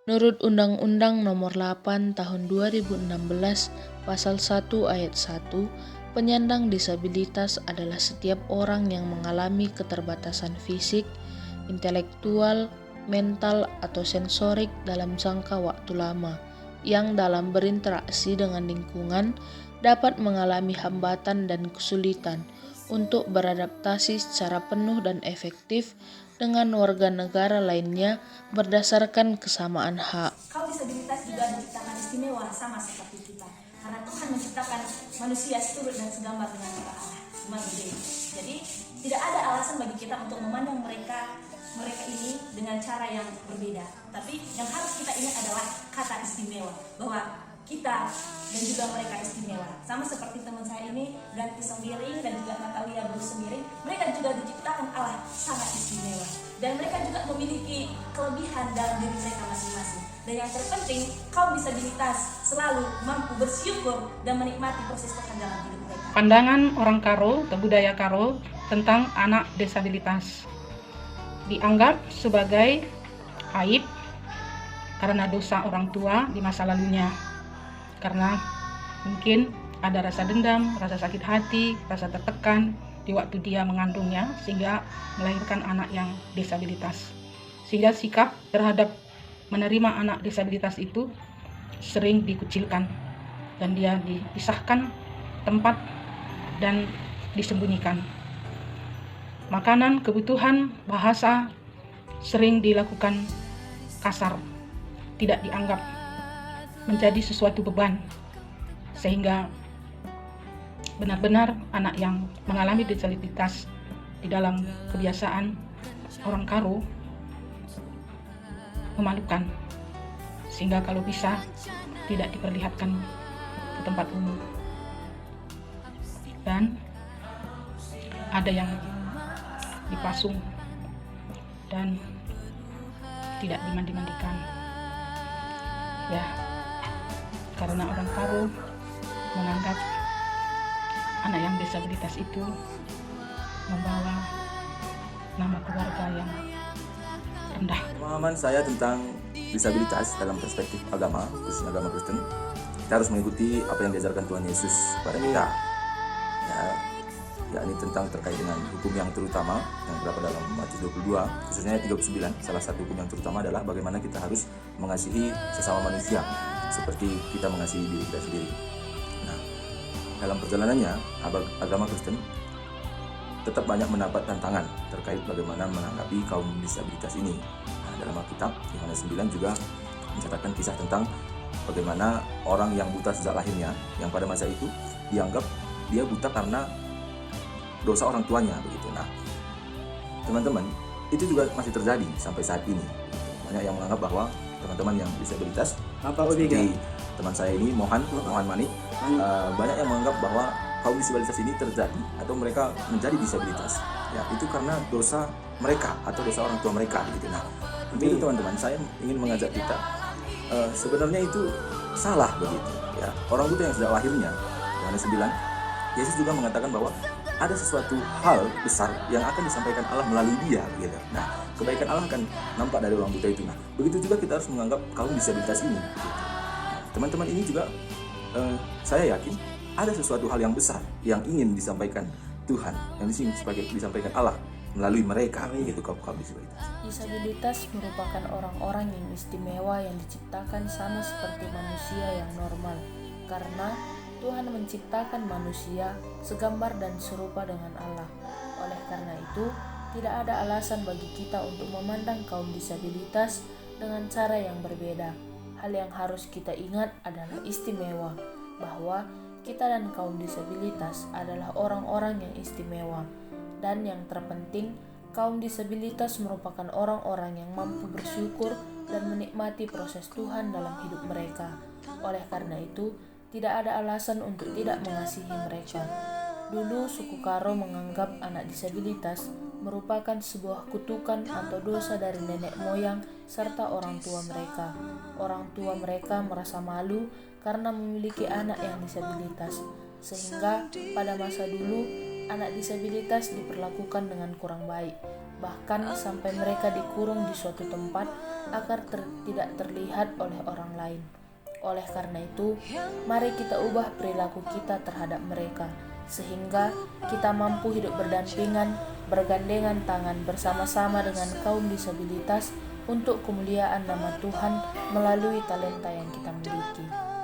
Menurut Undang-Undang Nomor 8 Tahun 2016 Pasal 1 Ayat 1, penyandang disabilitas adalah setiap orang yang mengalami keterbatasan fisik, intelektual, mental, atau sensorik dalam jangka waktu lama, yang dalam berinteraksi dengan lingkungan dapat mengalami hambatan dan kesulitan untuk beradaptasi secara penuh dan efektif dengan warga negara lainnya berdasarkan kesamaan hak. Kaum disabilitas juga diciptakan istimewa sama seperti kita, karena Tuhan menciptakan manusia seturut dan segambar dengan Allah. Jadi tidak ada alasan bagi kita untuk memandang mereka ini dengan cara yang berbeda. Tapi yang harus kita ingat adalah kata istimewa, bahwa kita dan juga mereka istimewa. Sama seperti teman saya ini, Ganti Sembiring dan juga Natalia Bruce Sembiring, mereka juga diciptakan Allah sangat istimewa. Dan mereka juga memiliki kelebihan dalam diri mereka masing-masing. Dan yang terpenting, kaum disabilitas selalu mampu bersyukur dan menikmati proses Tuhan dalam hidup mereka. Pandangan orang Karo atau budaya Karo tentang anak disabilitas dianggap sebagai aib karena dosa orang tua di masa lalunya. Karena mungkin ada rasa dendam, rasa sakit hati, rasa tertekan di waktu dia mengandungnya sehingga melahirkan anak yang disabilitas. Sehingga sikap terhadap menerima anak disabilitas itu sering dikucilkan dan dia dipisahkan tempat dan disembunyikan. Makanan, kebutuhan, bahasa sering dilakukan kasar, tidak dianggap menjadi sesuatu beban, sehingga benar-benar anak yang mengalami disabilitas di dalam kebiasaan orang Karo memalukan, sehingga kalau bisa tidak diperlihatkan ke tempat umum. Dan ada yang dipasung dan tidak dimandi-mandikan, ya, karena orang Karo menganggap anak yang disabilitas itu membawa nama keluarga yang rendah. Pemahaman saya tentang disabilitas dalam perspektif agama, khususnya agama Kristen, kita harus mengikuti apa yang diajarkan Tuhan Yesus kepada kita, yakni tentang terkait dengan hukum yang terutama yang terdapat dalam Matius 22, khususnya ayat 39. Salah satu hukum yang terutama adalah bagaimana kita harus mengasihi sesama manusia seperti kita mengasihi diri kita sendiri. Nah, dalam perjalanannya agama Kristen tetap banyak mendapat tantangan terkait bagaimana menanggapi kaum disabilitas ini. Nah, dalam Alkitab Yohanes 9 juga mencatatkan kisah tentang bagaimana orang yang buta sejak lahirnya, yang pada masa itu dianggap dia buta karena dosa orang tuanya begitu. Nah, teman-teman, itu juga masih terjadi sampai saat ini. Banyak yang menganggap bahwa teman-teman yang disabilitas seperti teman saya ini Mohan Manik, banyak yang menganggap bahwa kaum disabilitas ini terjadi atau mereka menjadi disabilitas, ya itu karena dosa mereka atau dosa orang tua mereka gitu. Nah, itu teman-teman, saya ingin mengajak kita, sebenarnya itu salah begitu, ya. Orang buta yang sejak lahirnya, Yohanes 9, Yesus juga mengatakan bahwa ada sesuatu hal besar yang akan disampaikan Allah melalui dia gitu. Nah, kebaikan Allah akan nampak dari orang buta itu. Nah, begitu juga kita harus menganggap kaum disabilitas ini gitu. Nah, teman-teman ini juga saya yakin ada sesuatu hal yang besar yang ingin disampaikan Tuhan, yang disampaikan Allah melalui mereka gitu, kaum disabilitas. Disabilitas merupakan orang-orang yang istimewa yang diciptakan sama seperti manusia yang normal, karena Tuhan menciptakan manusia segambar dan serupa dengan Allah. Oleh karena itu, tidak ada alasan bagi kita untuk memandang kaum disabilitas dengan cara yang berbeda. Hal yang harus kita ingat adalah istimewa, bahwa kita dan kaum disabilitas adalah orang-orang yang istimewa. Dan yang terpenting, kaum disabilitas merupakan orang-orang yang mampu bersyukur dan menikmati proses Tuhan dalam hidup mereka. Oleh karena itu, tidak ada alasan untuk tidak mengasihi mereka. Dulu suku Karo menganggap anak disabilitas merupakan sebuah kutukan atau dosa dari nenek moyang serta orang tua mereka. Orang tua mereka merasa malu karena memiliki anak yang disabilitas, sehingga pada masa dulu anak disabilitas diperlakukan dengan kurang baik, bahkan sampai mereka dikurung di suatu tempat agar tidak terlihat oleh orang lain. Oleh karena itu, mari kita ubah perilaku kita terhadap mereka, sehingga kita mampu hidup berdampingan, bergandengan tangan bersama-sama dengan kaum disabilitas untuk kemuliaan nama Tuhan melalui talenta yang kita miliki.